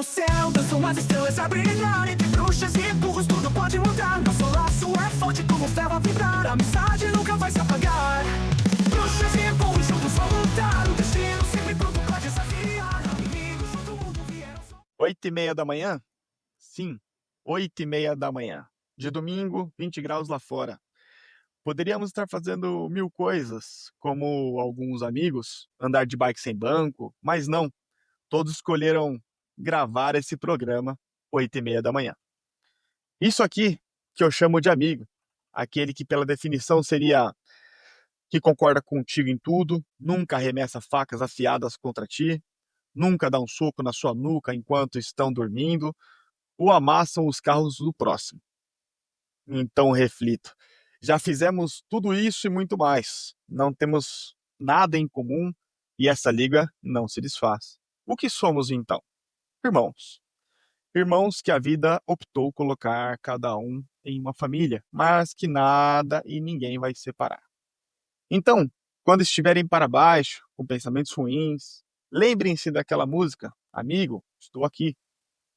céu, dançam as estrelas a brilhar. Entre bruxas e burros tudo pode mudar. Nosso laço é forte como ferro a vibrar. A amizade nunca vai se apagar. Bruxas e burros juntos vão lutar. O destino sempre pronto pra desafiar. Amigos junto o mundo vieram. 8h30 da manhã? Sim, 8h30 da manhã. De domingo, 20 graus lá fora. Poderíamos estar fazendo mil coisas, como alguns amigos, andar de bike sem banco, mas não. Todos escolheram gravar esse programa 8h30 da manhã. Isso aqui que eu chamo de amigo, aquele que pela definição seria que concorda contigo em tudo, nunca arremessa facas afiadas contra ti, nunca dá um soco na sua nuca enquanto estão dormindo, ou amassam os carros do próximo. Então reflito, já fizemos tudo isso e muito mais, não temos nada em comum e essa liga não se desfaz. O que somos então? Irmãos. Irmãos que a vida optou colocar cada um em uma família, mas que nada e ninguém vai separar. Então, quando estiverem para baixo, com pensamentos ruins, lembrem-se daquela música, amigo, estou aqui.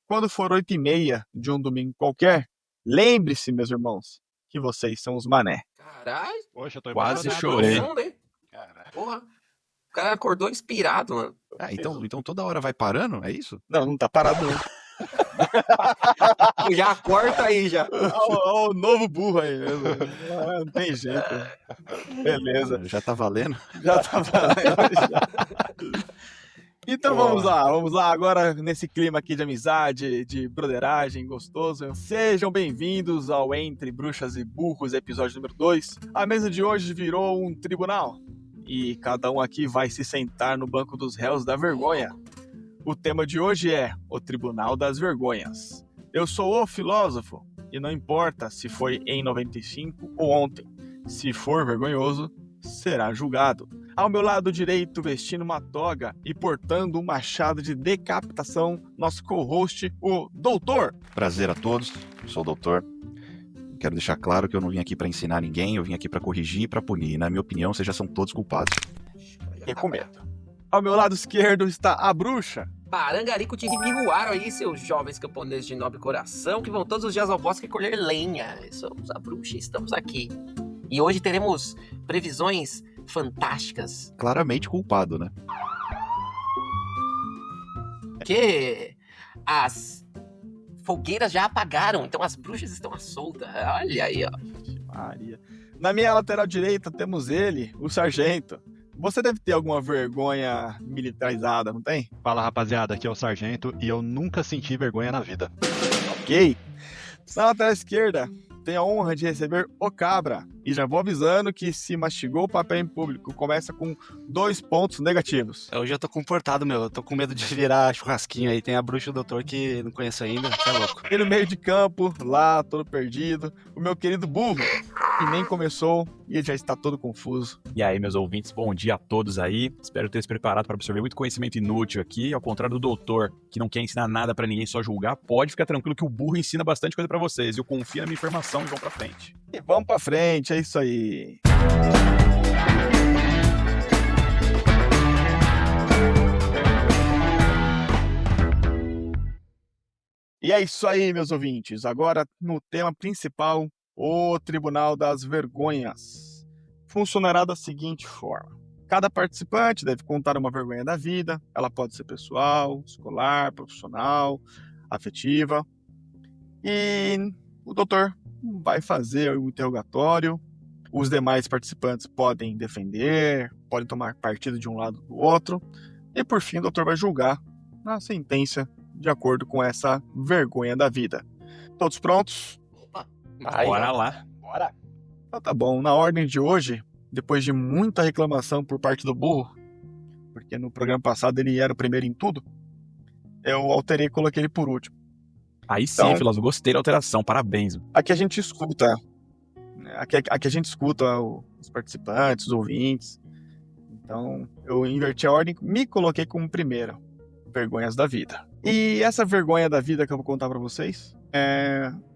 Quando for 8h30 de um domingo qualquer, lembre-se, meus irmãos, que vocês são os mané. Caralho, Poxa, eu tô Quase emocionado. chorei. som, né? Cara, Porra. O cara acordou inspirado, mano. Ah, então toda hora vai parando? É isso? Não tá parado não. Já corta aí, já. Olha o novo burro aí mesmo. Não tem jeito. Beleza. Já tá valendo? Já tá valendo. Já. Então vamos lá agora nesse clima aqui de amizade, de broderagem gostoso. Sejam bem-vindos ao Entre Bruxas e Burros, episódio número 2. A mesa de hoje virou um tribunal e cada um aqui vai se sentar no banco dos réus da vergonha. O tema de hoje é o Tribunal das Vergonhas. Eu sou o filósofo e não importa se foi em 95 ou ontem. Se for vergonhoso, será julgado. Ao meu lado direito, vestindo uma toga e portando um machado de decapitação, nosso co-host, o Doutor. Prazer a todos, sou o doutor. Quero deixar claro que eu não vim aqui pra ensinar ninguém, eu vim aqui pra corrigir e pra punir. Na minha opinião, vocês já são todos culpados. Recomendo. Ao meu lado esquerdo está a bruxa. Parangarico de Rimiruaro aí, seus jovens camponeses de nobre coração, que vão todos os dias ao bosque colher lenha. Somos a bruxa e estamos aqui. E hoje teremos previsões fantásticas. Claramente culpado, né? Que as fogueiras já apagaram, então as bruxas estão à solta. Olha aí, ó. Maria. Na minha lateral direita temos ele, o sargento. Você deve ter alguma vergonha militarizada, não tem? fala rapaziada, aqui é o Sargento e eu nunca senti vergonha na vida. Ok. Na lateral esquerda, tenho a honra de receber o Cabra. E já vou avisando que se mastigou o papel em público, começa com 2 pontos negativos. Hoje eu tô comportado, meu. Eu tô com medo de virar churrasquinho aí. Tem a bruxa e o doutor que não conheço ainda. Você é louco. E no meio de campo, lá, todo perdido, o meu querido burro, que nem começou e ele já está todo confuso. E aí, meus ouvintes, bom dia a todos aí. Espero ter se preparado para absorver muito conhecimento inútil aqui. Ao contrário do doutor, que não quer ensinar nada pra ninguém, só julgar, pode ficar tranquilo que o burro ensina bastante coisa pra vocês. Eu confio na minha informação e vamos pra frente. E vamos pra frente, é isso aí. E é isso aí, meus ouvintes. Agora, no tema principal, o Tribunal das Vergonhas. Funcionará da seguinte forma. Cada participante deve contar uma vergonha da vida. Ela pode ser pessoal, escolar, profissional, afetiva. E o doutor vai fazer o interrogatório. Os demais participantes podem defender, podem tomar partido de um lado ou do outro. E por fim, o doutor vai julgar a sentença de acordo com essa vergonha da vida. Todos prontos? Bora lá. Bora! Então tá bom, na ordem de hoje, depois de muita reclamação por parte do burro, porque no programa passado ele era o primeiro em tudo, eu alterei e coloquei ele por último. Aí sim, Então- filósofo, gostei da alteração, parabéns. Aqui a gente escuta, aqui a gente escuta os participantes, os ouvintes. Então eu inverti a ordem, me coloquei como primeiro. Vergonhas da vida. E essa vergonha da vida que eu vou contar pra vocês,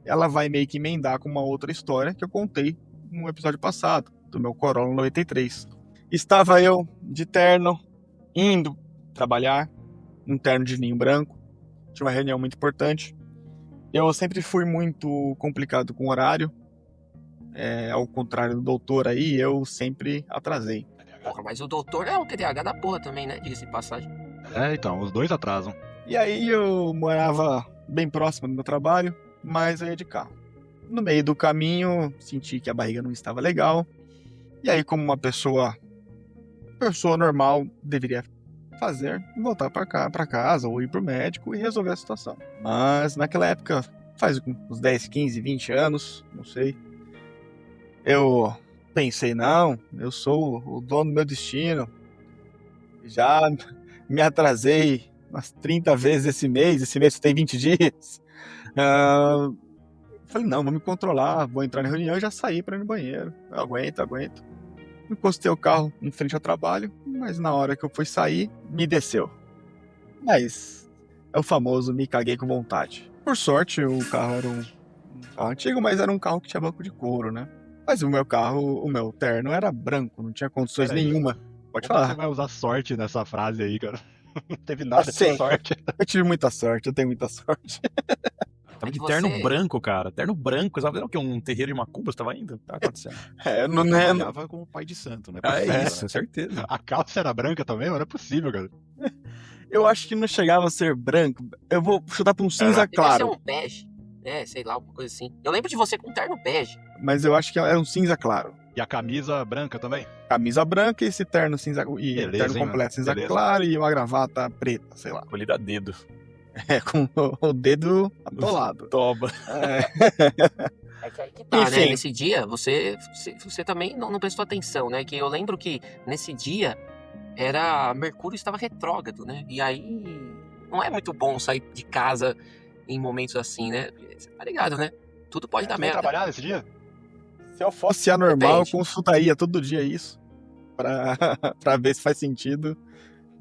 ela vai meio que emendar com uma outra história que eu contei no episódio passado, do meu Corolla 93. Estava eu de terno, indo trabalhar, um terno de linho branco, tinha uma reunião muito importante. Eu sempre fui muito complicado com horário. Ao contrário do doutor aí, eu sempre atrasei. Porra, mas o doutor é um TDAH da porra também, né? Diga-se de passagem. Então, os dois atrasam. E aí eu morava bem próximo do meu trabalho, mas eu ia de carro. No meio do caminho, senti que a barriga não estava legal. E aí, como uma pessoa normal deveria fazer, voltar para casa ou ir pro médico e resolver a situação. Mas naquela época, faz uns 10, 15, 20 anos, não sei, eu pensei, não, eu sou o dono do meu destino. Já me atrasei umas 30 vezes esse mês tem 20 dias. Falei, não, vou me controlar, vou entrar na reunião e já sair para ir no banheiro. Eu aguento. Encostei o carro em frente ao trabalho, mas na hora que eu fui sair, me desceu. Mas é o famoso me caguei com vontade. Por sorte, o carro era um carro antigo, mas era um carro que tinha banco de couro, né? Mas o meu terno era branco, não tinha condições nenhuma. Pode Como falar. você vai usar sorte nessa frase aí, cara? Não teve nada de Sim. sorte. Eu tive muita sorte, eu tenho muita sorte. Tava de que terno você- branco, cara. Terno branco. Sabe o que? Um terreiro de macumba você tava indo? Tá acontecendo. Não Trabalhava como pai de santo, né? É isso, certeza. A calça era branca também? Não é possível, cara. Eu acho que não chegava a ser branco. Eu vou chutar pra um cinza Devia ser claro. um bege. Sei lá, alguma coisa assim. Eu lembro de você com um terno bege. Mas eu acho que era um cinza claro. E a camisa branca também? Camisa branca e esse terno cinza. E Beleza, terno hein, completo mano? cinza Beleza. claro e uma gravata preta, sei lá. Colhido a dedo. Com o dedo atolado. Toba. É que aí que tá, Enfim. né? Nesse dia, você também não prestou atenção, né? Que eu lembro que nesse dia Mercúrio estava retrógrado, né? E aí não é muito bom sair de casa em momentos assim, né? Você tá ligado, né? Tudo pode dar Você vai merda. trabalhar nesse dia? Se eu fosse anormal, Depende. eu consultaria todo dia isso. Pra ver se faz sentido.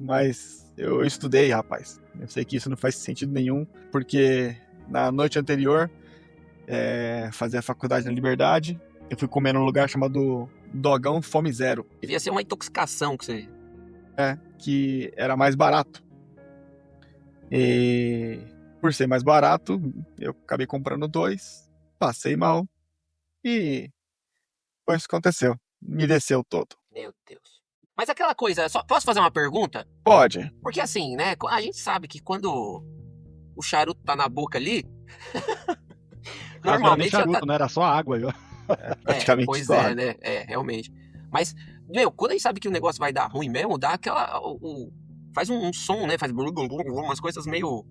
Mas eu estudei, rapaz. Eu sei que isso não faz sentido nenhum. Porque na noite anterior, fazia a faculdade na Liberdade. Eu fui comer num lugar chamado Dogão Fome Zero. Devia ser uma intoxicação que você. Que era mais barato. E por ser mais barato, eu acabei comprando 2, passei mal e foi isso que aconteceu. Me desceu todo. Meu Deus. Mas aquela coisa, posso fazer uma pergunta? Pode. Porque assim, né? A gente sabe que quando o charuto tá na boca ali. Normalmente já charuto, tá. não era só água. Viu? Praticamente Pois só. é, né? Realmente. Mas, quando a gente sabe que o negócio vai dar ruim mesmo, dá aquela. Faz um som, né? Faz umas coisas meio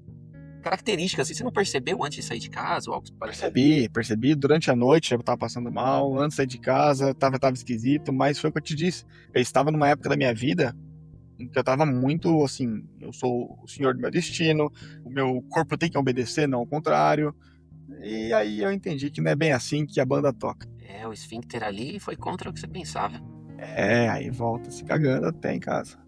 características. Assim. Você não percebeu antes de sair de casa ou algo parecido? Percebi durante a noite, eu tava passando mal, antes de sair de casa, tava esquisito, mas foi o que eu te disse. Eu estava numa época da minha vida em que eu tava muito assim, eu sou o senhor do meu destino, o meu corpo tem que obedecer, não ao contrário. E aí eu entendi que não é bem assim que a banda toca. O esfíncter ali foi contra o que você pensava. Aí volta se cagando até em casa.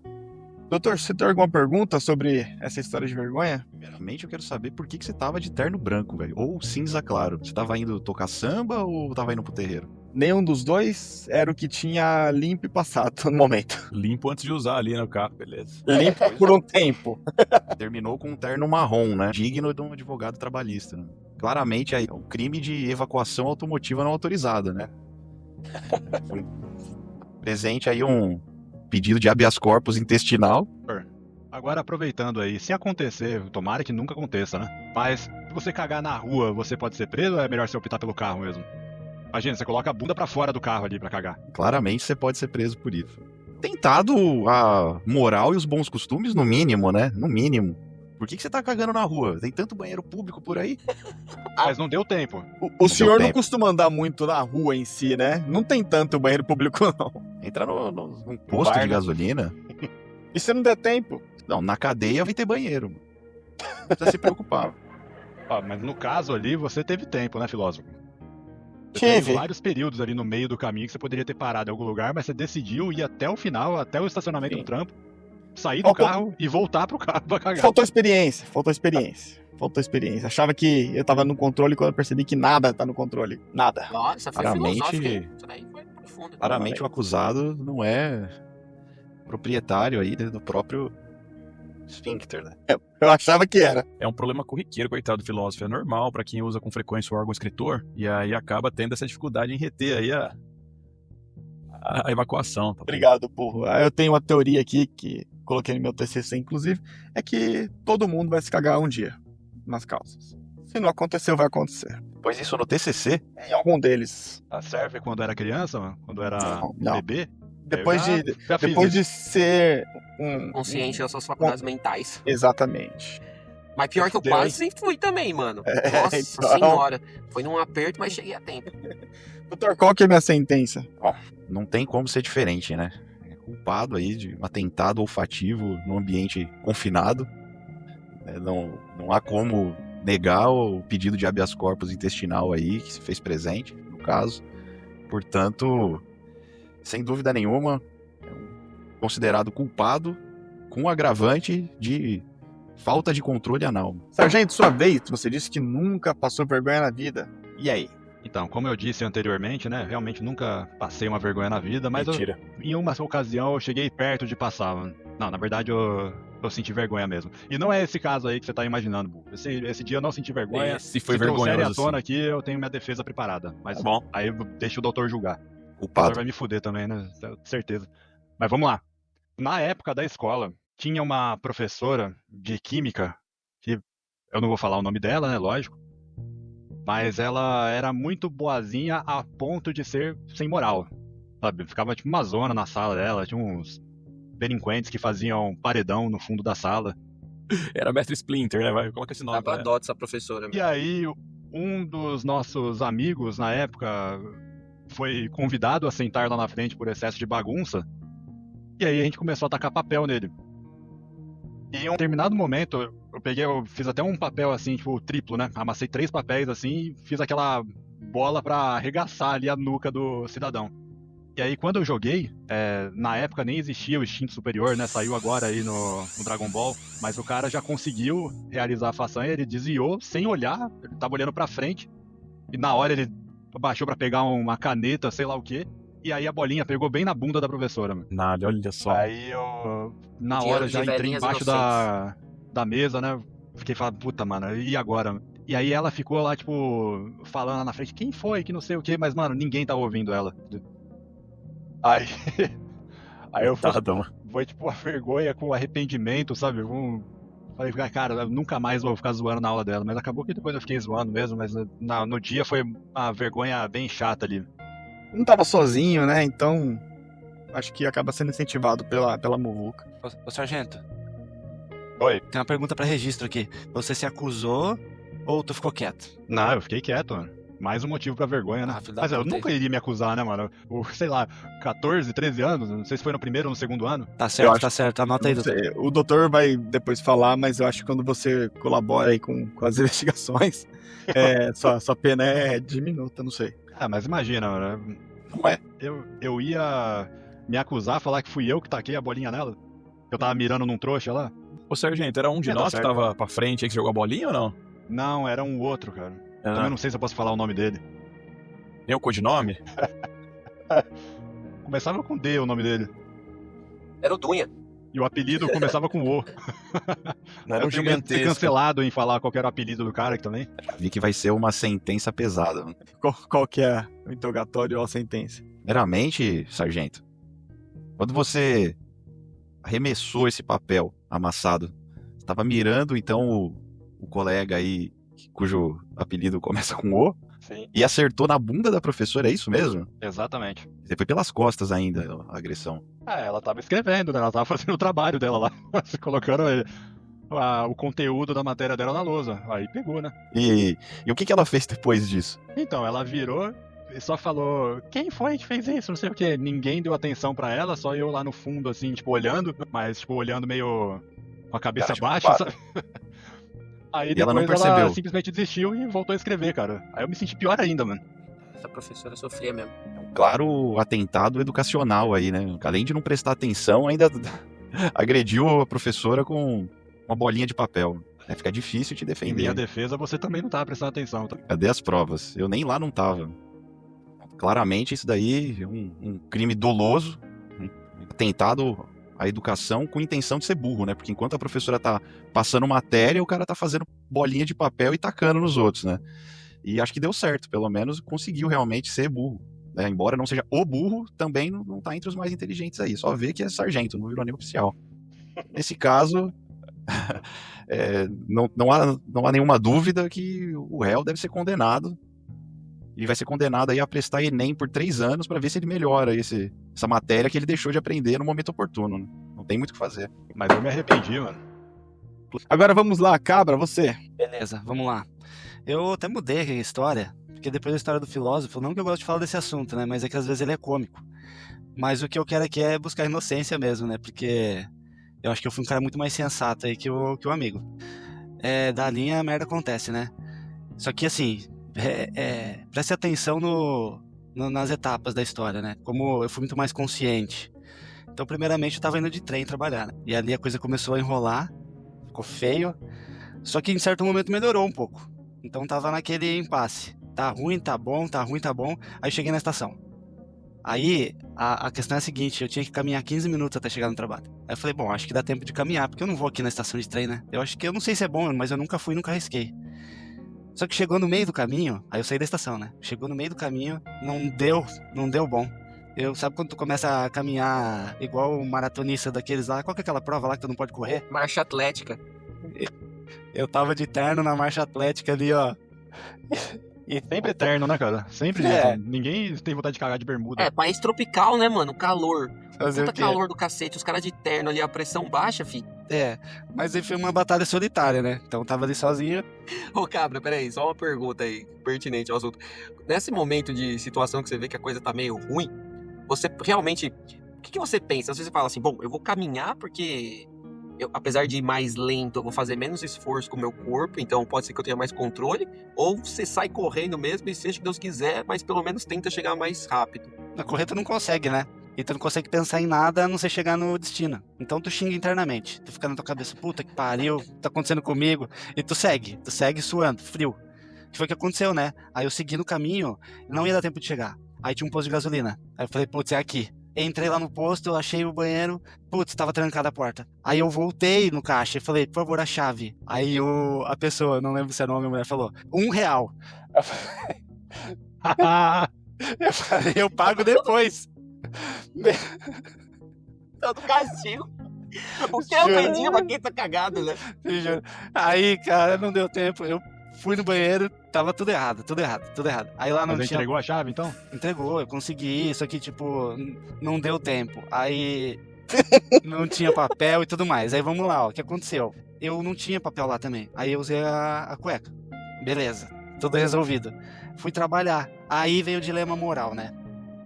Doutor, você tem alguma pergunta sobre essa história de vergonha? Primeiramente, eu quero saber por que você tava de terno branco, velho. Ou cinza claro. Você tava indo tocar samba ou tava indo pro terreiro? Nenhum dos dois era o que tinha limpo e passado no momento. Limpo antes de usar ali no carro, beleza. Limpo por um tempo. Terminou com um terno marrom, né? Digno de um advogado trabalhista, né? Claramente aí é um crime de evacuação automotiva não autorizada, né? Foi presente aí um pedido de habeas corpus intestinal. Agora, aproveitando aí, se acontecer, tomara que nunca aconteça, né? Mas, se você cagar na rua, você pode ser preso ou é melhor você optar pelo carro mesmo? Imagina, você coloca a bunda pra fora do carro ali pra cagar. Claramente você pode ser preso por isso. Tentado a moral e os bons costumes, no mínimo, né? No mínimo. Por que você tá cagando na rua? Tem tanto banheiro público por aí? Mas não deu tempo. O senhor não tempo. costuma andar muito na rua em si, né? Não tem tanto banheiro público, não. Entra num posto Bar, de né? gasolina. E se não der tempo? Não, na cadeia vai ter banheiro. Mano. Não precisa se preocupar. Mas no caso ali, você teve tempo, né, filósofo? Você Tive. teve vários períodos ali no meio do caminho que você poderia ter parado em algum lugar, mas você decidiu ir até o final, até o estacionamento Sim. do trampo, sair do Faltou- carro e voltar pro carro pra cagar. Faltou experiência. Achava que eu tava no controle quando eu percebi que nada tá no controle. Nada. Nossa, foi Claramente- filosófico, hein? Isso daí foi profundo. Claramente o acusado não é proprietário aí do próprio Esfíncter, né? Eu achava que era. É um problema corriqueiro, coitado do filósofo. É normal pra quem usa com frequência o órgão escritor. E aí acaba tendo essa dificuldade em reter aí a evacuação. Tá? Obrigado, burro. Eu tenho uma teoria aqui, que coloquei no meu TCC, inclusive, é que todo mundo vai se cagar um dia nas calças. Se não aconteceu, vai acontecer. Pois isso no TCC? Em algum deles. Serve quando era criança, mano? Quando era Não. bebê? Depois Eu já fiz depois isso. de ser um... Consciente das suas faculdades mentais. Exatamente. Mas pior que eu Fudeu, hein? quase fui também, mano. É, Nossa então. senhora. Foi num aperto, mas cheguei a tempo. Doutor, qual que é a minha sentença? Não tem como ser diferente, né? É culpado aí de um atentado olfativo num ambiente confinado. Não há como negar o pedido de habeas corpus intestinal aí, que se fez presente, no caso. Portanto, sem dúvida nenhuma, é considerado culpado com o agravante de falta de controle anal. Sargento, sua vez, você disse que nunca passou vergonha na vida. E aí? Então, como eu disse anteriormente, né? Realmente nunca passei uma vergonha na vida, mas Mentira. em uma ocasião eu cheguei perto de passar, mano. Não, na verdade eu senti vergonha mesmo. E não é esse caso aí que você tá imaginando, Bu. Esse dia eu não senti vergonha. Esse foi Se trouxerem à vergonhoso. tona Assim. aqui, eu tenho minha defesa preparada. Mas Tá bom. aí deixa o doutor julgar. O doutor Culpado. vai me fuder também, né? Certeza. Mas vamos lá. Na época da escola, tinha uma professora de química, que eu não vou falar o nome dela, né? Lógico. Mas ela era muito boazinha a ponto de ser sem moral. Sabe? Ficava tipo uma zona na sala dela, tinha uns delinquentes que faziam paredão no fundo da sala. Era mestre Splinter, né? Vai, coloca esse nome. Tava Né? dó dessa professora. E aí, um dos nossos amigos, na época, foi convidado a sentar lá na frente por excesso de bagunça. E aí a gente começou a tacar papel nele. E em um determinado momento, eu fiz até um papel assim, tipo, triplo, né? Amassei 3 papéis assim e fiz aquela bola pra arregaçar ali a nuca do cidadão. E aí quando eu joguei, na época nem existia o instinto superior, né? Saiu agora aí no Dragon Ball, mas o cara já conseguiu realizar a façanha, ele desviou sem olhar, ele tava olhando pra frente, e na hora ele abaixou pra pegar uma caneta, sei lá o quê, e aí a bolinha pegou bem na bunda da professora, mano. Nada, olha só. Aí eu, na Dinheiro hora, de já entrei velhinhas embaixo da mesa, né? Fiquei falando, puta, mano, e agora? E aí ela ficou lá, tipo, falando lá na frente, quem foi, que não sei o quê, mas, mano, ninguém tava ouvindo ela. Aí, aí eu foi tipo uma vergonha com arrependimento, sabe? Falei, cara, eu nunca mais vou ficar zoando na aula dela, mas acabou que depois eu fiquei zoando mesmo, mas no dia foi uma vergonha bem chata ali. Não tava sozinho, né? Então, acho que acaba sendo incentivado pela muvuca. Ô, sargento, Oi. tem uma pergunta pra registro aqui. Você se acusou ou tu ficou quieto? Não, eu fiquei quieto, mano. Mais um motivo pra vergonha, né? Ah, filho da Mas eu puta. nunca iria me acusar, né, mano? Sei lá, 14, 13 anos, não sei se foi no primeiro ou no segundo ano. Tá certo, acho- tá certo. Anota aí, Não doutor. sei, o doutor vai depois falar, mas eu acho que quando você colabora aí com as investigações, sua pena é diminuta, não sei. Ah, mas imagina, mano. Não é? Eu ia me acusar, falar que fui eu que taquei a bolinha nela? Que eu tava mirando num trouxa lá? Ô, sargento, era um de Tá nós que certo. tava pra frente aí que jogou a bolinha ou não? Não, era um outro, cara. Ah. Também não sei se eu posso falar o nome dele. Tem o codinome? Começava com D o nome dele. Era o Dunha. E o apelido começava com O. Não era Eu um tenho medo de ser gigantesco. cancelado em falar qual que era o apelido do cara aqui também. Vi que vai ser uma sentença pesada. Qual que é o interrogatório ou a sentença? Primeiramente, sargento, quando você arremessou esse papel amassado, estava mirando então o colega aí cujo apelido começa com O Sim. e acertou na bunda da professora, é isso mesmo? Exatamente. Você foi pelas costas ainda a agressão. Ela tava escrevendo, né? Ela tava fazendo o trabalho dela lá. Colocando o conteúdo da matéria dela na lousa. Aí pegou, né? E o que ela fez depois disso? Então, ela virou e só falou: quem foi que fez isso? Não sei o que. Ninguém deu atenção pra ela, só eu lá no fundo, assim, tipo, olhando, mas, tipo, olhando meio com a cabeça Cara, tipo, baixa, para. sabe? Aí E ela depois não percebeu. simplesmente desistiu e voltou a escrever, cara. Aí eu me senti pior ainda, mano. Essa professora sofria mesmo. Claro, atentado educacional aí, né? Além de não prestar atenção, ainda agrediu a professora com uma bolinha de papel. Fica difícil te Em defender. minha defesa, você também não tava prestando atenção, tá? Cadê as provas? Eu nem lá não tava. Claramente isso daí é um crime doloso, um atentado a educação com intenção de ser burro, né? Porque enquanto a professora tá passando matéria, o cara tá fazendo bolinha de papel e tacando nos outros, né? E acho que deu certo, pelo menos conseguiu realmente ser burro. Né? Embora não seja o burro, também não tá entre os mais inteligentes aí. Só vê que é sargento, não virou nem oficial. Nesse caso, não há nenhuma dúvida que o réu deve ser condenado. E vai ser condenado aí a prestar Enem por 3 anos para ver se ele melhora essa matéria que ele deixou de aprender no momento oportuno. Né? Não tem muito o que fazer. Mas eu me arrependi, mano. Agora vamos lá, Cabra, você. Beleza, vamos lá. Eu até mudei a história, porque depois da história do filósofo, não que eu gosto de falar desse assunto, né? Mas é que às vezes ele é cômico. Mas o que eu quero aqui é buscar inocência mesmo, né? Porque eu acho que eu fui um cara muito mais sensato aí que o amigo. Da linha a merda acontece, né? Só que assim, preste atenção nas etapas da história, né? Como eu fui muito mais consciente. Então, primeiramente, eu tava indo de trem trabalhar, né? E ali a coisa começou a enrolar, ficou feio. Só que em certo momento melhorou um pouco. Então tava naquele impasse. Tá ruim, tá bom, tá ruim, tá bom. Aí cheguei na estação. Aí a questão é a seguinte, eu tinha que caminhar 15 minutos até chegar no trabalho. Aí eu falei, bom, acho que dá tempo de caminhar, porque eu não vou aqui na estação de trem, né? Eu acho que eu não sei se é bom, mas eu nunca fui, nunca arrisquei. Só que chegou no meio do caminho, aí eu saí da estação, né? Chegou no meio do caminho, não deu bom. Sabe quando tu começa a caminhar igual um maratonista daqueles lá? Qual que é aquela prova lá que tu não pode correr? Marcha atlética. Eu tava de terno na marcha atlética ali, ó. Sempre eterno, né, cara? Sempre É. Ninguém tem vontade de cagar de bermuda. É, país tropical, né, mano? Calor. Fazer Puta o quê? calor do cacete, os caras de terno ali, a pressão baixa, fi. Mas aí foi uma batalha solitária, né? Então eu tava ali sozinho. Ô, Cabra, peraí, só uma pergunta aí, pertinente ao assunto. Nesse momento de situação que você vê que a coisa tá meio ruim, você realmente... O que você pensa? Às vezes você fala assim, bom, eu vou caminhar porque... apesar de ir mais lento, eu vou fazer menos esforço com o meu corpo, então pode ser que eu tenha mais controle. Ou você sai correndo mesmo e seja o que Deus quiser, mas pelo menos tenta chegar mais rápido. Na correr tu não consegue, né? E tu não consegue pensar em nada a não ser chegar no destino. Então tu xinga internamente. Tu fica na tua cabeça, puta que pariu, tá acontecendo comigo. E tu segue suando, frio. Que foi o que aconteceu, né? Aí eu segui no caminho, não ia dar tempo de chegar. Aí tinha um posto de gasolina. Aí eu falei, putz, é aqui. Entrei lá no posto, eu achei o banheiro, putz, tava trancada a porta. Aí eu voltei no caixa e falei, por favor, a chave. Aí a pessoa, não lembro se era homem ou mulher, falou, R$1. Eu falei, eu pago depois. Todo castigo. O que eu pedi pra quem tá cagado, né? Juro. Aí, cara, não deu tempo. Eu fui no banheiro, tava tudo errado. Aí lá não Mas tinha... entregou a chave, então? Entregou, eu consegui, só que, tipo, não deu tempo. Aí não tinha papel e tudo mais. Aí vamos lá, ó, o que aconteceu? Eu não tinha papel lá também. Aí eu usei a cueca. Beleza, tudo resolvido. Fui trabalhar. Aí veio o dilema moral, né?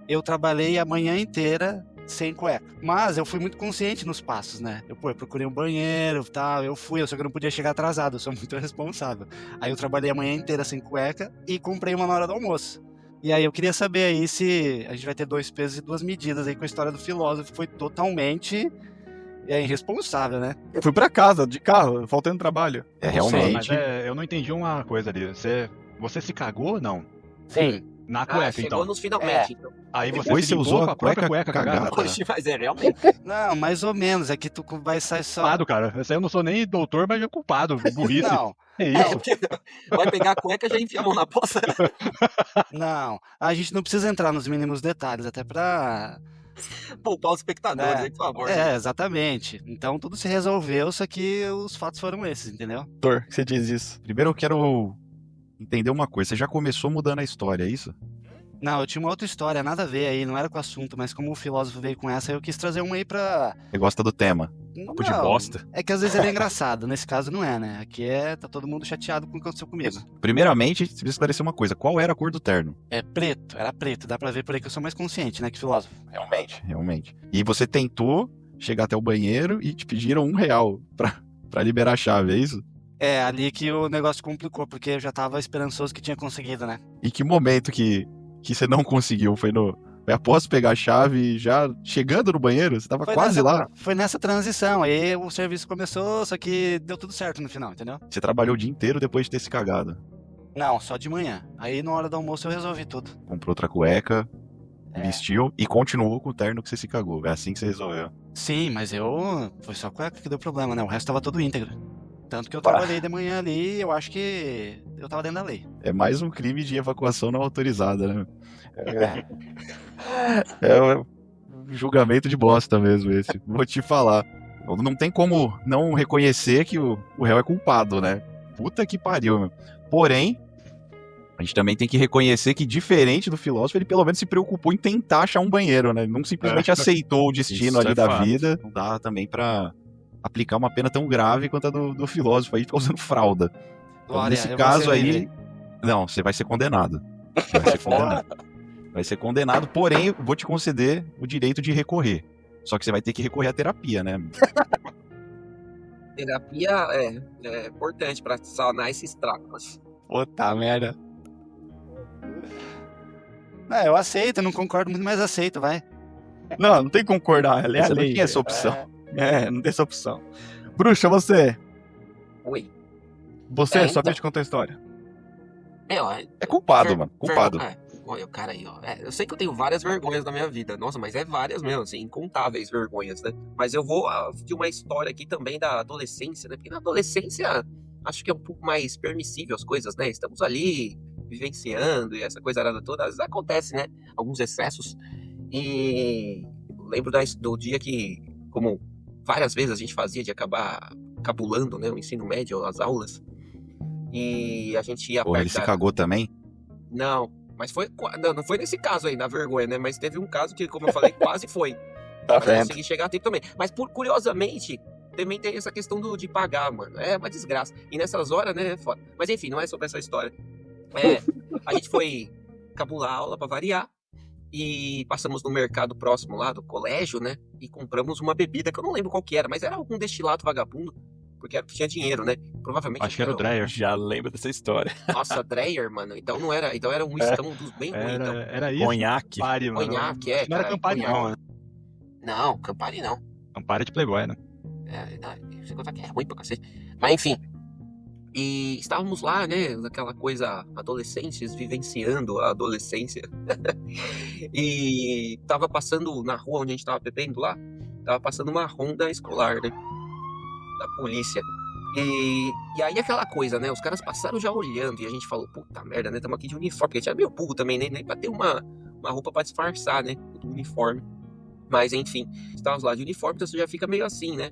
Eu trabalhei a manhã inteira sem cueca. Mas eu fui muito consciente nos passos, né? Eu procurei um banheiro e tal, só que eu não podia chegar atrasado, eu sou muito responsável. Aí eu trabalhei a manhã inteira sem cueca e comprei uma na hora do almoço. E aí eu queria saber aí se a gente vai ter 2 pesos e 2 medidas aí com a história do filósofo, que foi totalmente irresponsável, né? Eu fui pra casa, de carro, faltando trabalho. Realmente. Mas eu não entendi uma coisa ali. Você se cagou ou não? Sim. Na cueca, chegou então. nos finalmente, então. Aí Depois você você limpou usou com a a própria cueca cueca cagada. cagada. Poxa, mas realmente. Não, mais ou menos, é que tu vai sair só... Culpado, cara. Esse aí eu não sou nem doutor, mas é culpado. Burrice. Não, É isso. Vai pegar a cueca e já enfia a mão na poça. não, a gente não precisa entrar nos mínimos detalhes, até pra... Poupar os espectadores, aí, por favor. Exatamente. Então tudo se resolveu, só que os fatos foram esses, entendeu? Doutor, que você diz isso? Primeiro eu quero entender uma coisa. Você já começou mudando a história, é isso? Não, eu tinha uma outra história, nada a ver aí, não era com o assunto, mas como o filósofo veio com essa, eu quis trazer uma aí pra... Você gosta do tema? Papo de bosta. É que às vezes ele é engraçado, nesse caso não é, né? Aqui tá todo mundo chateado com o que aconteceu comigo. Primeiramente, você precisa esclarecer uma coisa. Qual era a cor do terno? Era preto, dá pra ver por aí que eu sou mais consciente, né, que filósofo. Realmente. E você tentou chegar até o banheiro e te pediram R$1 pra liberar a chave, é isso? É, ali que o negócio complicou, porque eu já tava esperançoso que tinha conseguido, né? E que momento que você não conseguiu? Foi após pegar a chave, já chegando no banheiro? Você tava quase lá? Foi nessa transição, aí o serviço começou, só que deu tudo certo no final, entendeu? Você trabalhou o dia inteiro depois de ter se cagado. Não, só de manhã. Aí na hora do almoço eu resolvi tudo. Comprou outra cueca, vestiu e continuou com o terno que você se cagou. É assim que você resolveu. Sim, mas foi só a cueca que deu problema, né? O resto tava todo íntegro. Tanto que eu trabalhei de manhã ali, eu acho que eu tava dentro da lei. É mais um crime de evacuação não autorizada, né? É um julgamento de bosta mesmo esse. Vou te falar. Não tem como não reconhecer que o réu é culpado, né? Puta que pariu, meu. Porém, a gente também tem que reconhecer que, diferente do filósofo, ele pelo menos se preocupou em tentar achar um banheiro, né? Ele não simplesmente aceitou o destino Isso ali é da fato. vida. Não dá também pra aplicar uma pena tão grave quanto a do filósofo aí, causando fralda. Então, Olha, nesse eu vou caso ser aí... livre. Não, você vai ser condenado. Vai ser condenado. Vai ser condenado, porém, eu vou te conceder o direito de recorrer. Só que você vai ter que recorrer à terapia, né? Terapia é importante pra sanar esses traumas. Puta merda. Eu aceito, eu não concordo muito, mas aceito, vai. Não tem que concordar, ela é a Você não lei. tinha essa opção. Não tem essa opção. Bruxa, você. Oi. Você, só Então. vez de contar a história. Ó, É culpado, mano. Culpado. Olha o cara aí, ó. Eu sei que eu tenho várias vergonhas na minha vida. Nossa, mas é várias mesmo, assim, incontáveis vergonhas, né? Mas eu vou de uma história aqui também da adolescência, né? Porque na adolescência, acho que é um pouco mais permissível as coisas, né? Estamos ali vivenciando e essa coisa toda. Às vezes acontece, né? Alguns excessos. E eu lembro do dia que, como várias vezes a gente fazia de acabar cabulando, né? O ensino médio, as aulas. E a gente ia Porra, ele se cagou também? Não, mas não foi nesse caso aí, na vergonha, né? Mas teve um caso que, como eu falei, quase foi. Tá Mas eu consegui chegar a tempo também. Mas, curiosamente, também tem essa questão de pagar, mano. É uma desgraça. E nessas horas, né, é foda. Mas enfim, não é sobre essa história. A gente foi cabular a aula pra variar. E passamos no mercado próximo lá do colégio, né? E compramos uma bebida que eu não lembro qual que era, mas era algum destilado vagabundo. Porque tinha dinheiro, né? Provavelmente. Acho que era o Dreyer. Já lembro dessa história. Nossa, Dreyer, mano. Então não era. Então era um whiskão dos bem ruins, então. Era isso. Conhaque. Campari, mano. Conhaque, Não era cara, Campari, conhaque. não, né? Não, Campari não. Campari é de Playboy, né? Você contar que é ruim pra cacete. Mas enfim. E estávamos lá, né? Naquela coisa, adolescentes vivenciando a adolescência. E tava passando na rua onde a gente tava bebendo lá. Tava passando uma ronda escolar, né? Da polícia. E aí aquela coisa, né? Os caras passaram já olhando e a gente falou, puta merda, né? Tamo aqui de uniforme. Porque a gente era meio burro também, né? Nem pra ter uma roupa pra disfarçar, né? Do uniforme. Mas enfim, estávamos lá de uniforme, então você já fica meio assim, né?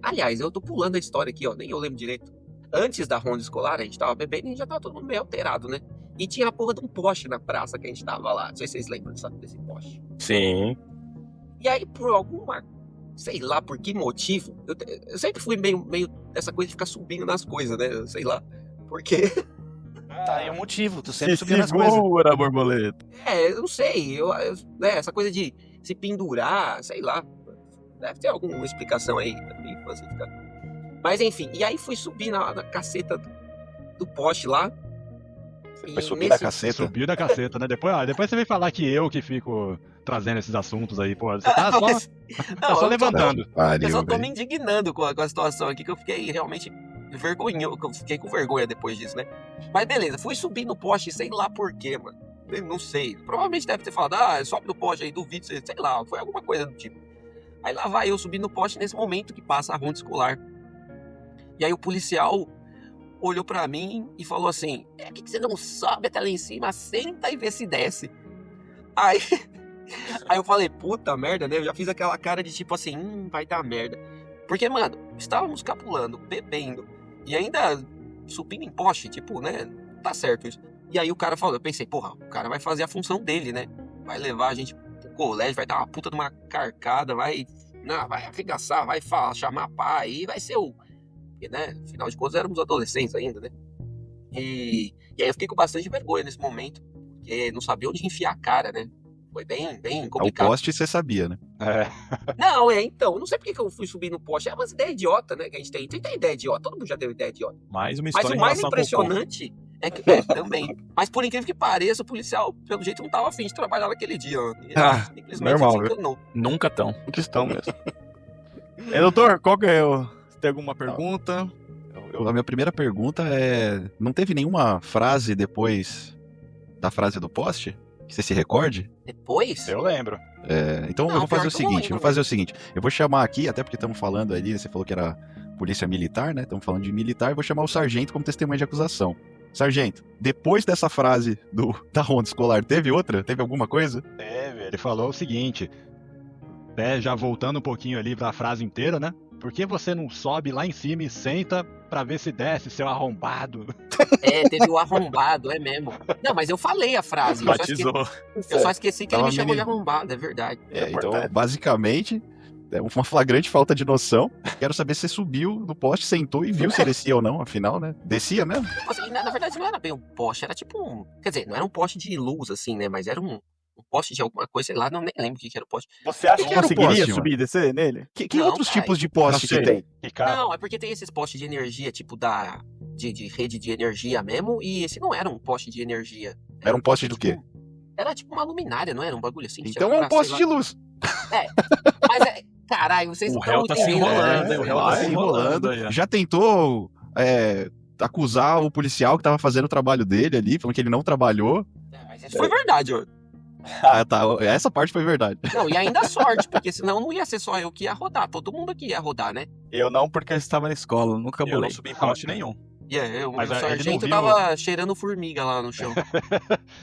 Aliás, eu tô pulando a história aqui, ó. Nem eu lembro direito. Antes da ronda escolar, a gente tava bebendo e a gente já tava todo mundo meio alterado, né? E tinha a porra de um poste na praça que a gente tava lá. Não sei se vocês lembram desse poste. Sim. E aí, por alguma... Sei lá por que motivo, eu sempre fui meio dessa coisa de ficar subindo nas coisas, né? Sei lá. Porque. Tá aí o motivo, tu sempre Se subiu nas coisas. segura, borboleta. Eu não sei. Essa coisa de se pendurar, sei lá. Deve ter alguma explicação aí também pra você ficar. Mas enfim, e aí fui subir na caceta do poste lá. Foi subir na caceta. Subiu da caceta, né? Depois você vem falar que eu que fico trazendo esses assuntos aí, pô. Você tá só, tá só levantando. Pariu, Eu só tô velho. me indignando com a situação aqui, que eu fiquei realmente vergonhoso, que eu fiquei com vergonha depois disso, né? Mas beleza, fui subir no poste, sei lá por quê, mano. Eu não sei. Provavelmente deve ter falado, sobe no poste aí, duvido, sei lá, foi alguma coisa do tipo. Aí lá vai eu subir no poste nesse momento que passa a ronda escolar. E aí o policial olhou pra mim e falou assim, por que você não sobe até lá em cima, senta e vê se desce. Aí eu falei, puta merda, né? Eu já fiz aquela cara de tipo assim, vai dar merda. Porque, mano, estávamos capulando, bebendo, e ainda subindo em poste, tipo, né? Tá certo isso. E aí o cara falou, eu pensei, porra, o cara vai fazer a função dele, né? Vai levar a gente pro colégio, vai dar uma puta de uma carcada, vai arregaçar, vai chamar pai, e vai ser o... Porque, né? Afinal de contas, éramos adolescentes ainda, né? E aí eu fiquei com bastante vergonha nesse momento, porque não sabia onde enfiar a cara, né? Foi bem O complicado. poste você sabia, né? Não, então, eu não sei porque que eu fui subir no poste. É umas ideias idiota, né, que a gente tem. Tem ideia idiota, todo mundo já teve ideia idiota. Mais uma Mas história o em mais relação a cocô. impressionante é que também. Mas por incrível que pareça, o policial, pelo jeito, não tava afim de trabalhar naquele dia. Ele simplesmente normal, desencanou. Nunca tão. Que estão mesmo. Doutor, qual que é o... Tem alguma pergunta? A minha primeira pergunta é... Não teve nenhuma frase depois da frase do poste? Que você se recorde? Depois? Eu lembro. Então Não, eu vou fazer pior o que eu não seguinte, lembro, eu vou fazer o seguinte. Eu vou chamar aqui, até porque estamos falando ali, você falou que era polícia militar, né? Estamos falando de militar, eu vou chamar o sargento como testemunha de acusação. Sargento, depois dessa frase da ronda escolar, teve outra? Teve alguma coisa? Ele falou o seguinte, né, já voltando um pouquinho ali pra frase inteira, né? Por que você não sobe lá em cima e senta pra ver se desce, seu arrombado? Teve o arrombado, é mesmo. Não, mas eu falei a frase. Batizou. Eu só esqueci que ele Tava me chamou de menino. arrombado, é verdade. Então, basicamente, é uma flagrante falta de noção. Quero saber se você subiu no poste, sentou e viu se descia ou não, afinal, né? Descia mesmo? Assim, na verdade, não era bem um poste, era tipo um. Quer dizer, não era um poste de luz, assim, né? Mas era um poste de alguma coisa, sei lá, não nem lembro o que era o poste. Você acha que Que era o conseguiria poste, subir e descer nele? Que Não, outros cara, tipos de poste que tem? Não, é porque tem esses postes de energia, tipo de rede de energia mesmo, e esse não era um poste de energia. Era um poste do quê? tipo, era tipo uma luminária, não era um bagulho assim? que Então tinha é um pra, poste sei de lá. luz. Mas caralho, vocês O não réu estão tá se entendendo. enrolando, né? hein? O réu tá Vai se enrolando aí, ó. Já tentou acusar o policial que tava fazendo o trabalho dele ali, falando que ele não trabalhou? Mas isso foi verdade, ó. Ah, tá. Essa parte foi verdade. Não, e ainda sorte, porque senão não ia ser só eu que ia rodar, todo mundo aqui ia rodar, né? Eu não, porque eu estava na escola, nunca Eu não bolei. subi em poste nenhum. E aí, o Mas ele não sargento viu- tava cheirando formiga lá no chão.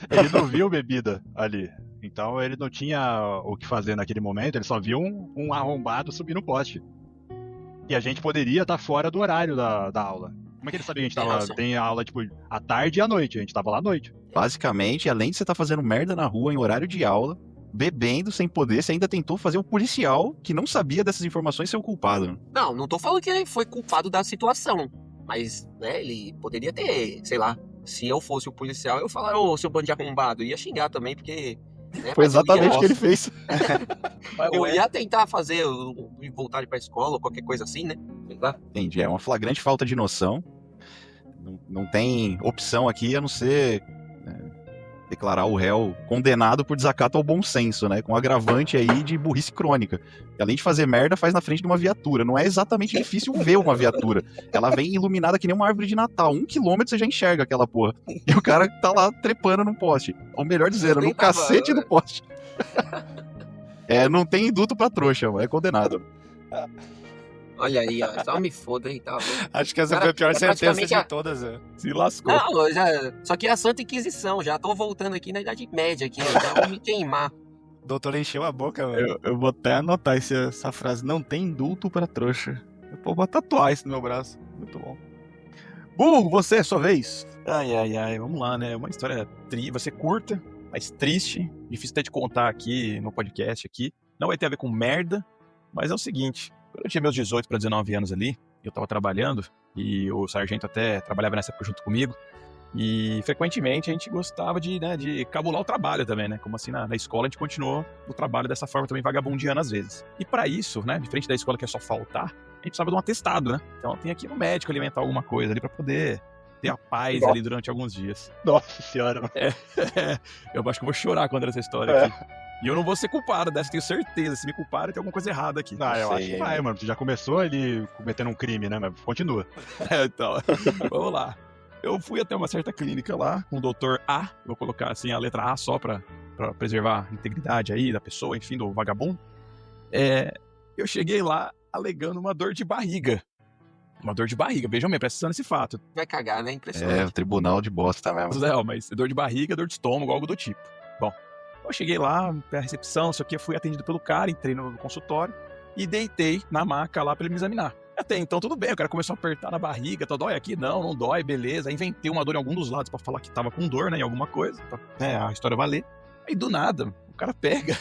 Ele não viu bebida ali. Então ele não tinha o que fazer naquele momento, ele só viu um arrombado subir no poste. E a gente poderia estar fora do horário da aula. Como é que ele sabia que a gente Nossa. tem aula, tipo, à tarde e à noite? A gente tava lá à noite. Basicamente, além de você estar fazendo merda na rua em horário de aula, bebendo sem poder, você ainda tentou fazer o policial que não sabia dessas informações ser o culpado. Não tô falando que ele foi culpado da situação. Mas, né, ele poderia ter, sei lá, se eu fosse o policial, eu falaria, ô, seu bando de arrombado. Ia xingar também, porque. Né, Foi mas eu exatamente ia- o que ele fez. Eu ia tentar fazer, voltar pra escola ou qualquer coisa assim, né? Sei lá. Entendi. É uma flagrante falta de noção. Não tem opção aqui a não ser declarar o réu condenado por desacato ao bom senso, né? Com agravante aí de burrice crônica. E além de fazer merda, faz na frente de uma viatura. Não é exatamente difícil ver uma viatura. Ela vem iluminada que nem uma árvore de Natal. 1 quilômetro você já enxerga aquela porra. E o cara tá lá trepando num poste. Ou melhor dizendo, Nem no tava- cacete do poste. Não tem induto pra trouxa, mano. É condenado. Olha aí, ó, só me foda aí, tá? Acho que essa Cara, foi a pior é sentença praticamente a- de todas. Né? Se lascou. Não, só que é a Santa Inquisição, já tô voltando aqui na Idade Média aqui, então vou me queimar. O doutor encheu a boca, mano. Eu vou até anotar essa frase. Não tem indulto pra trouxa. Eu vou tatuar isso no meu braço. Muito bom. Burro, você, sua vez. Ai, vamos lá, né? Uma história vai ser curta, mas triste. Difícil até de contar aqui no podcast aqui. Não vai ter a ver com merda, mas é o seguinte. Quando eu tinha meus 18 para 19 anos ali, eu tava trabalhando, e o sargento até trabalhava nessa época junto comigo, e frequentemente a gente gostava de cabular o trabalho também, né? Como assim, na escola a gente continuou o trabalho dessa forma também vagabundiana às vezes. E para isso, né, de frente da escola que é só faltar, a gente precisava de um atestado, né? Então tem que ir no médico alimentar alguma coisa ali para poder ter a paz ali durante alguns dias. Nossa senhora. Eu acho que eu vou chorar quando essa história aqui. E eu não vou ser culpado dessa, tenho certeza. Se me culparem, tem alguma coisa errada aqui. Ah, eu sei, acho que hein? vai, mano. Você já começou ali cometendo um crime, né? Mas continua. Então, vamos lá. Eu fui até uma certa clínica lá, com o doutor A, vou colocar assim a letra A só pra preservar a integridade aí da pessoa, enfim, do vagabundo. Eu cheguei lá alegando uma dor de barriga. Uma dor de barriga, vejam bem, presta atenção nesse fato. Vai cagar, né? Impressionante. O tribunal de bosta mesmo. Não, mas dor de barriga, dor de estômago, algo do tipo. Bom, eu cheguei lá, pra recepção, isso aqui, eu fui atendido pelo cara, entrei no consultório e deitei na maca lá pra ele me examinar. Até então tudo bem, o cara começou a apertar na barriga, tá, dói aqui? Não dói, beleza. Aí inventei uma dor em algum dos lados pra falar que tava com dor, né, em alguma coisa, pra a história valer. Aí do nada, o cara pega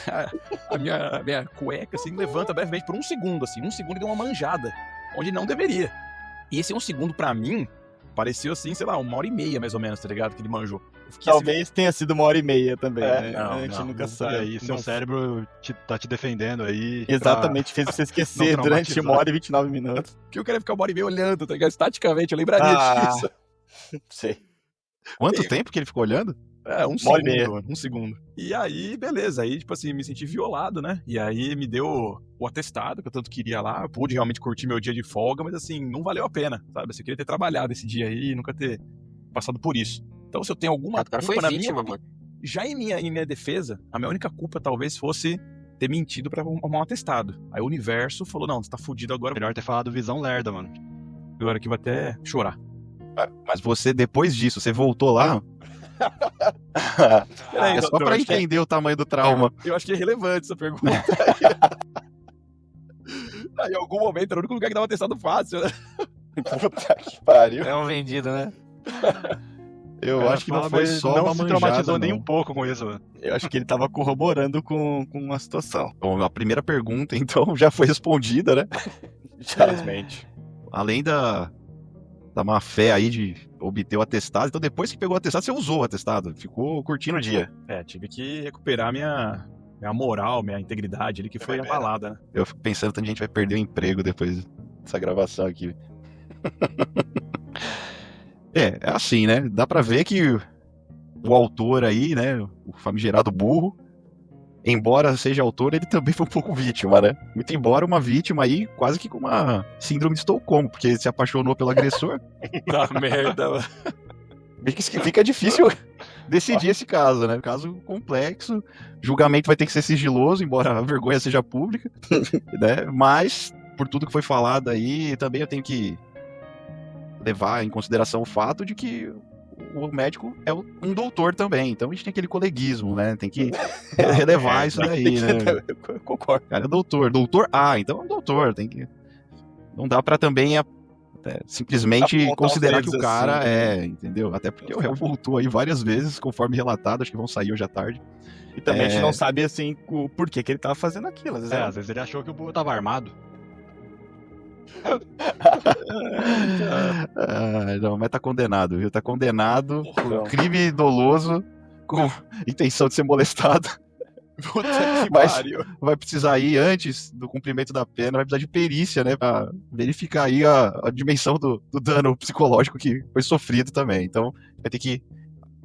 a minha cueca, assim, levanta brevemente por um segundo, assim, um segundo e deu uma manjada, onde não deveria. E esse um segundo pra mim, pareceu assim, sei lá, 1h30 mais ou menos, tá ligado? Que ele manjou. Eu fiquei assim, Talvez tenha sido 1h30 também, né? não, A gente não, nunca não sabe. Aí, seu não- cérebro tá te defendendo aí. Exatamente, fez você esquecer não durante traumatizar. 1h29 minutos. que eu queria ficar 1h30 olhando, tá ligado? Estaticamente, eu lembraria Ah. disso. Sei. Quanto tempo que ele ficou olhando? Um 1h30. segundo, um segundo. E aí, beleza, aí, tipo assim, me senti violado, né? E aí me deu o atestado que eu tanto queria lá, eu pude realmente curtir meu dia de folga, mas assim, não valeu a pena, sabe? Assim, eu queria ter trabalhado esse dia aí e nunca ter passado por isso. Então, se eu tenho alguma O cara foi culpa na vítima, minha... mano. Já em minha defesa, a minha única culpa talvez fosse ter mentido pra arrumar um atestado. Aí o universo falou, não, você tá fudido agora. Melhor ter falado visão lerda, mano. Agora aqui vai até chorar. Mas você, depois disso, você voltou lá? Peraí, É só doutor, pra acho que entender o tamanho do trauma. Eu acho que é relevante essa pergunta. Em algum momento era o único lugar que dava atestado fácil, né? Puta que pariu. É um vendido, né? Eu Cara, acho que não fala, foi mas só não uma se manjada, traumatizou nem não. um pouco com isso, mano. Eu acho que ele tava corroborando com a situação. Bom, a primeira pergunta, então, já foi respondida, né? Infelizmente. Além da má fé aí de obter o atestado. Então, depois que pegou o atestado, você usou o atestado. Ficou curtindo o dia. Tive que recuperar minha moral, minha integridade ali, que foi abalada, né? Eu fico pensando que a gente vai perder o emprego depois dessa gravação aqui. É assim, né? Dá pra ver que o autor aí, né? O famigerado burro, embora seja autor, ele também foi um pouco vítima, né? Muito embora uma vítima aí, quase que com uma síndrome de Estocolmo, porque ele se apaixonou pelo agressor. Tá merda, mano. Fica difícil decidir esse caso, né? Caso complexo, julgamento vai ter que ser sigiloso, embora a vergonha seja pública, né? Mas, por tudo que foi falado aí, também eu tenho que levar em consideração o fato de que o médico é um doutor também, então a gente tem aquele coleguismo, né? Tem que relevar isso daí, né? Eu concordo. Cara, é doutor A, então é um doutor, tem que... Não dá pra também simplesmente Apontar os considerar que dedos o cara assim, entendeu? Até porque o réu voltou aí várias vezes, conforme relatado, acho que vão sair hoje à tarde. E também a gente não sabe, assim, o porquê que ele tava fazendo aquilo. Às vezes Às vezes ele achou que o burro tava armado. Não, mas tá condenado, viu? Tá condenado por crime doloso com intenção de ser molestado. Puta que Mas pariu. vai precisar ir, antes do cumprimento da pena, vai precisar de perícia, né? Pra verificar aí a dimensão do dano psicológico que foi sofrido também. Então, vai ter que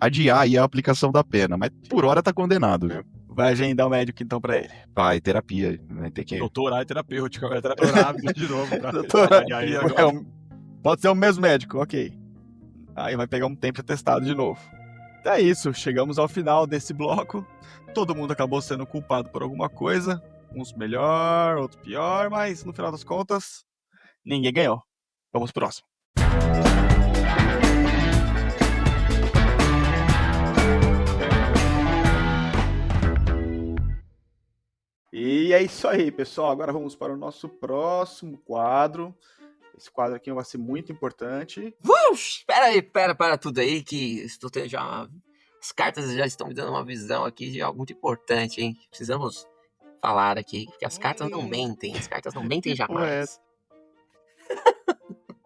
adiar aí a aplicação da pena. Mas por hora tá condenado, viu? Vai agendar o médico então pra ele. Vai, terapia. Vai ter que... Doutorado terapêutico, agora Doutorado de novo. Pra... Doutorado. Aí, Pode ser o mesmo médico, ok. Aí vai pegar um tempo de testado de novo. É isso, chegamos ao final desse bloco. Todo mundo acabou sendo culpado por alguma coisa. Uns melhor, outros pior, mas no final das contas, ninguém ganhou. Vamos pro próximo. E é isso aí, pessoal. Agora vamos para o nosso próximo quadro. Esse quadro aqui vai ser muito importante. Para tudo aí, que estou tendo já... As cartas já estão me dando uma visão aqui de algo muito importante, hein? Precisamos falar aqui, porque as cartas não mentem. As cartas não mentem jamais.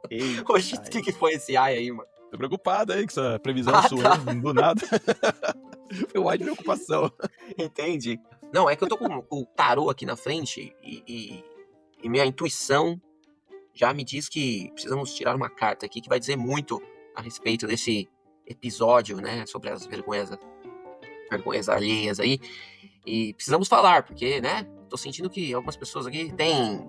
Eita, Oxe, o que foi esse ai aí, mano? Tô preocupado aí com essa previsão sua, hein? Do nada. Foi um ai de preocupação. Entende? Não, é que eu tô com o tarô aqui na frente e minha intuição já me diz que precisamos tirar uma carta aqui que vai dizer muito a respeito desse episódio, né, sobre as vergonhas alheias aí, e precisamos falar, porque, né, tô sentindo que algumas pessoas aqui têm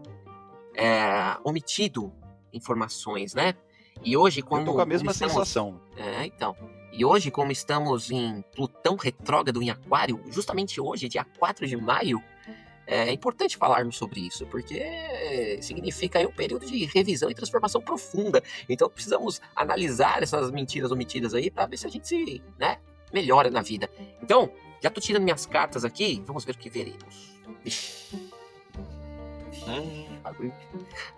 omitido informações, né, e hoje, como... Eu tô com a mesma estamos... sensação. Então, e hoje, como estamos em Plutão retrógrado em Aquário, justamente hoje, dia 4 de maio, é importante falarmos sobre isso, porque significa aí um período de revisão e transformação profunda. Então precisamos analisar essas mentiras omitidas aí para ver se a gente se, né, melhora na vida. Então, já tô tirando minhas cartas aqui, vamos ver o que veremos.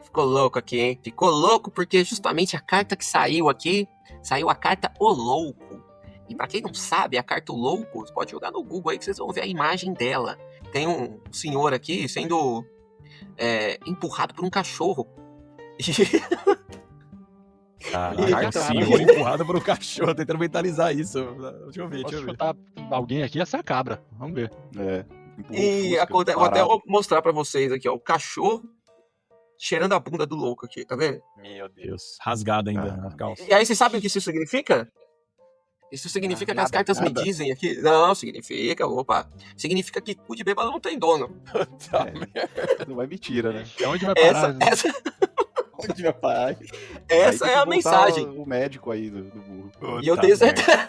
Ficou louco aqui, hein? Ficou louco porque justamente a carta que saiu aqui, saiu a carta O Louco. E pra quem não sabe, a carta O Louco, você pode jogar no Google aí que vocês vão ver a imagem dela. Tem um senhor aqui sendo empurrado por um cachorro. Caraca, senhor empurrado por um cachorro, tentando mentalizar isso. Deixa eu ver. Posso chutar alguém aqui, essa é a cabra. Vamos ver. E vou até mostrar pra vocês aqui, ó, o cachorro cheirando a bunda do louco aqui, tá vendo? Meu Deus. Rasgado ainda na calça. E aí, vocês sabem o que isso significa? Isso significa que as cartas me dizem aqui... Não, significa que cu de bêbado não tem dono. Não vai mentira, né? Onde vai parar? Onde vai parar? Essa é a mensagem. O médico aí do burro. E eu tenho certeza...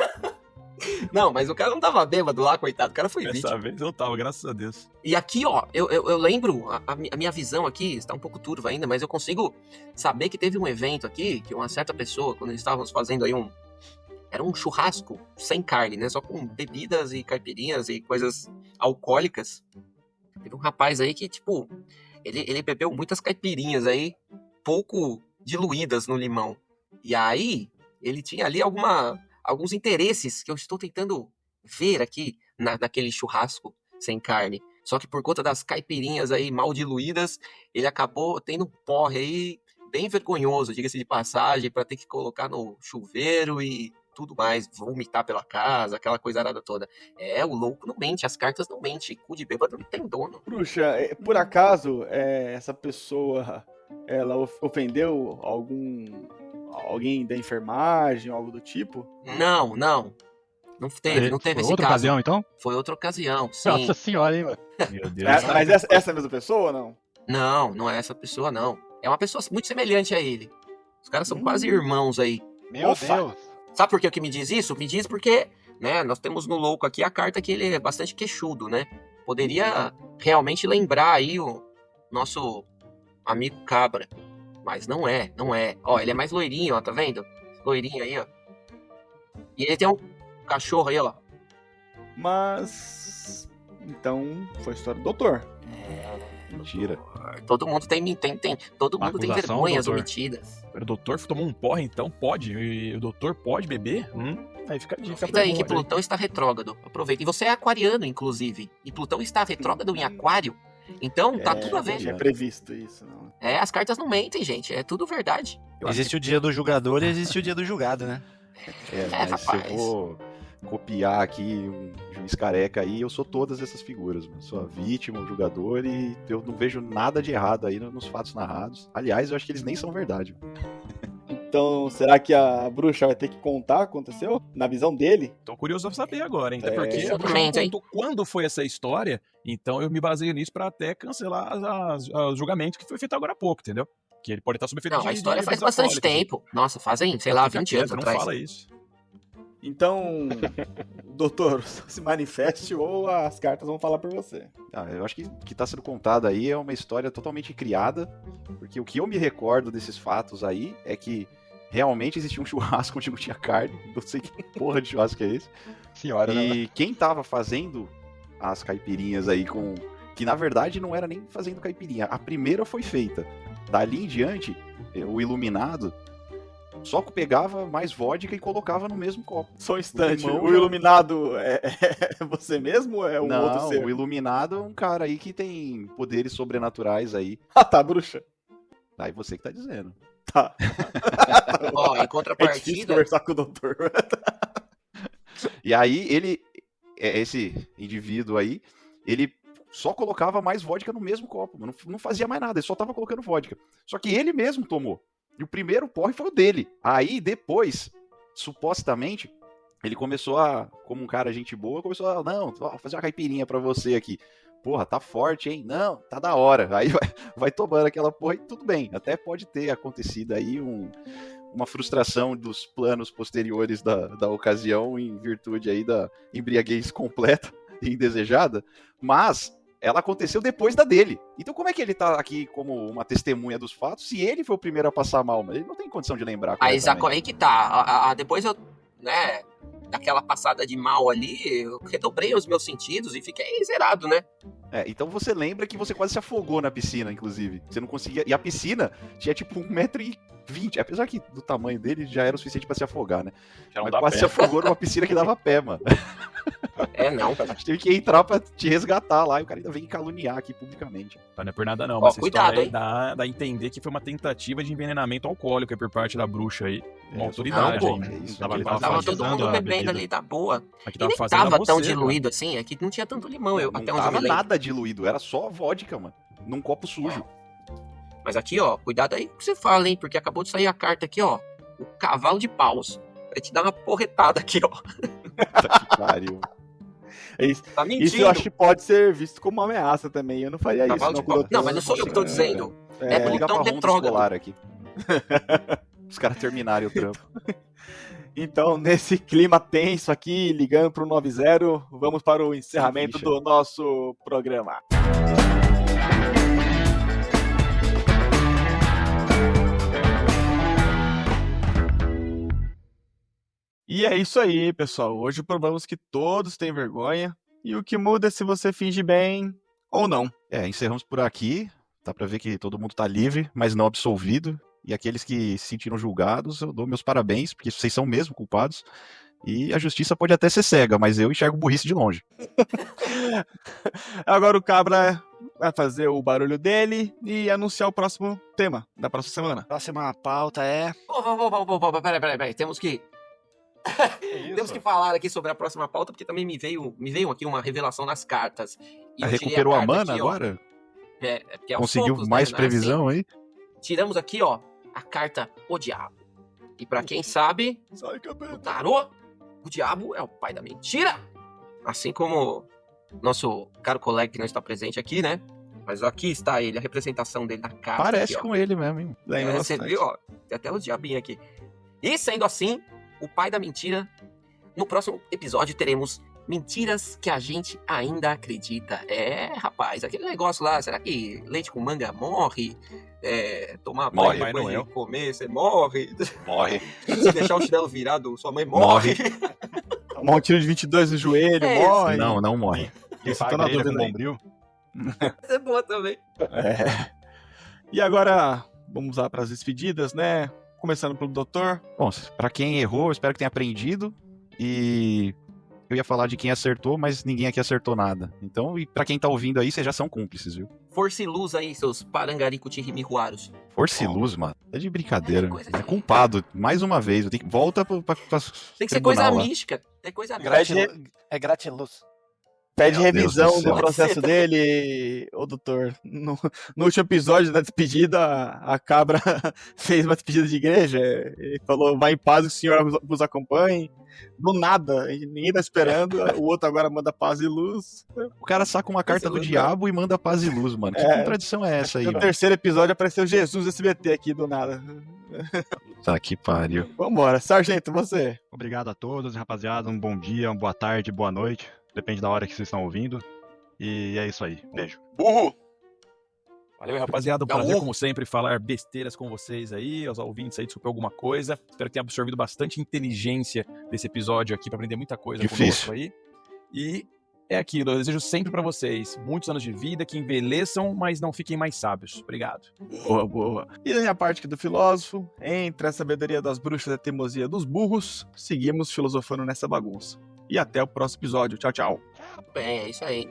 Não, mas o cara não tava bêbado lá, coitado. O cara foi vítima. Dessa vez eu tava, graças a Deus. E aqui, ó, eu lembro, a minha visão aqui está um pouco turva ainda, mas eu consigo saber que teve um evento aqui, que uma certa pessoa, quando eles estávamos fazendo aí era um churrasco sem carne, né? Só com bebidas e caipirinhas e coisas alcoólicas. Teve um rapaz aí que, tipo, ele bebeu muitas caipirinhas aí, pouco diluídas no limão. E aí, ele tinha ali alguns interesses que eu estou tentando ver aqui naquele churrasco sem carne. Só que por conta das caipirinhas aí mal diluídas, ele acabou tendo um porre aí bem vergonhoso, diga-se de passagem, para ter que colocar no chuveiro e tudo mais, vomitar pela casa, aquela coisa arada toda. O louco não mente, as cartas não mentem, cu de bêbado não tem dono. Bruxa, por acaso, essa pessoa, ela ofendeu alguém da enfermagem, algo do tipo? Não teve Foi esse outra caso. ocasião, então? Foi outra ocasião, sim. Nossa senhora, hein, mano? Meu Deus. Mas essa mesma pessoa ou não? Não é essa pessoa, não. É uma pessoa muito semelhante a ele. Os caras são quase irmãos aí. Meu Opa. Deus. Sabe por que o que me diz isso? Me diz porque, né, nós temos no louco aqui a carta que ele é bastante queixudo, né? Poderia realmente lembrar aí o nosso amigo Cabra. Mas não é. Ó, ele é mais loirinho, ó, tá vendo? Loirinho aí, ó. E ele tem um cachorro aí, ó. Mas... Então, foi a história do doutor. Mentira. Todo mundo tem todo Uma mundo tem acusação, vergonhas doutor. omitidas. O doutor tomou um porre, então pode? E o doutor pode beber? Aí fica a dica. Aproveita aí que Plutão está retrógrado. Aproveita. E você é aquariano, inclusive. E Plutão está retrógrado em aquário. Então, tá tudo a ver. Tinha previsto isso, não. As cartas não mentem, gente. É tudo verdade. Existe o dia do julgador e existe o dia do julgado, né? Mas rapaz. se eu vou copiar aqui um juiz careca aí, eu sou todas essas figuras, mano. Sou a vítima, o julgador, e eu não vejo nada de errado aí nos fatos narrados. Aliás, eu acho que eles nem são verdade. Então, será que a bruxa vai ter que contar o que aconteceu? Na visão dele? Tô curioso pra saber agora, hein? Até porque a bruxa exatamente, não hein? contou quando foi essa história, então eu me baseio nisso pra até cancelar os julgamentos que foi feito agora há pouco, entendeu? Que ele pode estar sob efeito Não, de a história faz bebidas bastante alcoólicas. tempo. Nossa, fazem, sei lá, 20 anos Não atrás. fala isso. Então, doutor, se manifeste ou as cartas vão falar por você. Eu acho que o que tá sendo contado aí é uma história totalmente criada, porque o que eu me recordo desses fatos aí é que realmente existia um churrasco onde não tinha carne, não sei que porra de churrasco que é esse. Senhora, né? E quem tava fazendo as caipirinhas aí que na verdade não era nem fazendo caipirinha, a primeira foi feita. Dali em diante, o iluminado só pegava mais vodka e colocava no mesmo copo. Só um instante, limão o já- iluminado é você mesmo ou é um outro Não, ser? o iluminado é um cara aí que tem poderes sobrenaturais aí. Ah, tá, bruxa. Aí você que tá dizendo. Tá. Ó, em É difícil contrapartida, conversar com o doutor. E aí esse indivíduo aí, ele só colocava mais vodka no mesmo copo, não fazia mais nada, ele só tava colocando vodka. Só que ele mesmo tomou. E o primeiro porre foi o dele. Aí depois, supostamente, ele começou como um cara gente boa, começou não, vou fazer uma caipirinha pra você aqui. Porra, tá forte, hein? Não, tá da hora. Aí vai tomando aquela porra e tudo bem. Até pode ter acontecido aí uma frustração dos planos posteriores da ocasião em virtude aí da embriaguez completa e indesejada, mas ela aconteceu depois da dele. Então como é que ele tá aqui como uma testemunha dos fatos se ele foi o primeiro a passar mal? Mas ele não tem condição de lembrar. aí, corretamente. aí que tá. Depois eu, né, daquela passada de mal ali, eu redobrei os meus sentidos e fiquei zerado, né? Então você lembra que você quase se afogou na piscina, inclusive. Você não conseguia... E a piscina tinha tipo 1,20 m. Apesar que do tamanho dele já era o suficiente pra se afogar, né? Já não Mas dá quase pé. se afogou numa piscina que dava pé, mano. Não. A gente teve que entrar pra te resgatar lá e o cara ainda vem caluniar aqui publicamente. Não é por nada não, Ó, mas essa cuidado, história aí hein? dá a entender que foi uma tentativa de envenenamento alcoólico aí por parte da bruxa aí. Uma É, autoridade não, pô. ainda. É isso, Tava, ele tava Tava todo fazendo mundo a bebendo bebida. ali, tá boa. Aqui E tava nem fazendo tava a tão você, diluído assim, é que não tinha tanto limão, Não até onde eu me tava lembro. nada diluído, era só vodka, mano. Num copo sujo. Mas aqui, ó, cuidado aí com o que você fala, hein? Porque acabou de sair a carta aqui, ó. O cavalo de paus. Vai te dar uma porretada aqui, ó. Puta que pariu. Isso, Tá mentindo. isso eu acho que pode ser visto como uma ameaça também. Eu não faria isso. Cavalo Não, de com o pau. doutor. Não, mas não sou eu que tô dizendo. É, Plutão Ligar pra ronda retrógrado. escolar aqui. Os caras terminarem o trampo. Então, nesse clima tenso aqui, ligando para o 90, vamos para o encerramento Ficha. do nosso programa. E é isso aí, pessoal. Hoje provamos que todos têm vergonha e o que muda é se você finge bem ou não. Encerramos por aqui. Dá pra ver que todo mundo tá livre, mas não absolvido. E aqueles que se sentiram julgados, eu dou meus parabéns, porque vocês são mesmo culpados. E a justiça pode até ser cega, mas eu enxergo burrice de longe. Agora o Cabra vai fazer o barulho dele e anunciar o próximo tema da próxima semana. Próxima pauta é. Peraí. Temos que falar aqui sobre a próxima pauta, porque também me veio aqui uma revelação nas cartas. E eu tirei Recuperou a carta mana aqui, ó. agora? Porque aos Conseguiu poucos, mais né, previsão assim. aí? Tiramos aqui, ó, a carta O Diabo. E pra quem sabe, o tarô, o diabo é o pai da mentira. Assim como nosso caro colega que não está presente aqui, né? Mas aqui está ele, a representação dele na carta. Parece aqui, ó. com ele mesmo, hein? Lembra Você bastante. viu, ó? Tem até o diabinho aqui. E sendo assim, o pai da mentira, no próximo episódio teremos mentiras que a gente ainda acredita. Rapaz, aquele negócio lá, será que leite com manga morre? Tomar Morre, banho depois Papai de Noel. comer, você morre? Morre. Se deixar o chinelo virado, sua mãe morre? Tomar um tiro de 22 no joelho, É, morre. Não morre. Isso, tô Paga na ele com dúvida aí. bombril. Isso é boa também. E agora, vamos lá para as despedidas, né? Começando pelo doutor. Bom, pra quem errou, eu espero que tenha aprendido. E eu ia falar de quem acertou, mas ninguém aqui acertou nada. Então, e pra quem tá ouvindo aí, vocês já são cúmplices, viu? Força e luz aí, seus parangarico-tirimiruaros. Força e luz, mano. É de brincadeira. É coisa É de- culpado. Mais uma vez. Eu tenho que... Volta pra Tem que ser coisa tribunal lá. mística. É coisa mística. É gratiluz. Pede Meu Deus revisão do do céu. processo dele, ô doutor. No último episódio da despedida, a cabra fez uma despedida de igreja e falou: vai em paz, que o senhor vos acompanhe. Do nada, ninguém tá esperando. O outro agora manda paz e luz. O cara saca uma carta do luz, diabo e manda paz e luz, mano. Que contradição é essa aí, No mano? terceiro episódio apareceu Jesus SBT aqui do nada. Tá que pariu. Vambora, sargento, você. Obrigado a todos, rapaziada. Um bom dia, uma boa tarde, boa noite. Depende da hora que vocês estão ouvindo. E é isso aí. Beijo. Burro! Valeu, rapaziada. Um Dá um prazer, ovo. como sempre, falar besteiras com vocês aí, aos ouvintes aí, desculpa alguma coisa. Espero que tenha absorvido bastante inteligência desse episódio aqui, pra aprender muita coisa Difícil. conosco aí. E é aquilo, eu desejo sempre pra vocês muitos anos de vida, que envelheçam, mas não fiquem mais sábios. Obrigado. Boa, boa. E na minha parte aqui do filósofo, entre a sabedoria das bruxas e a teimosia dos burros, seguimos filosofando nessa bagunça. E até o próximo episódio. Tchau, tchau. É isso aí.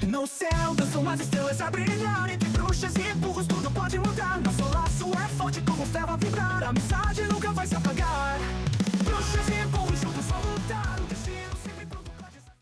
No céu dançam as estrelas a brilhar entre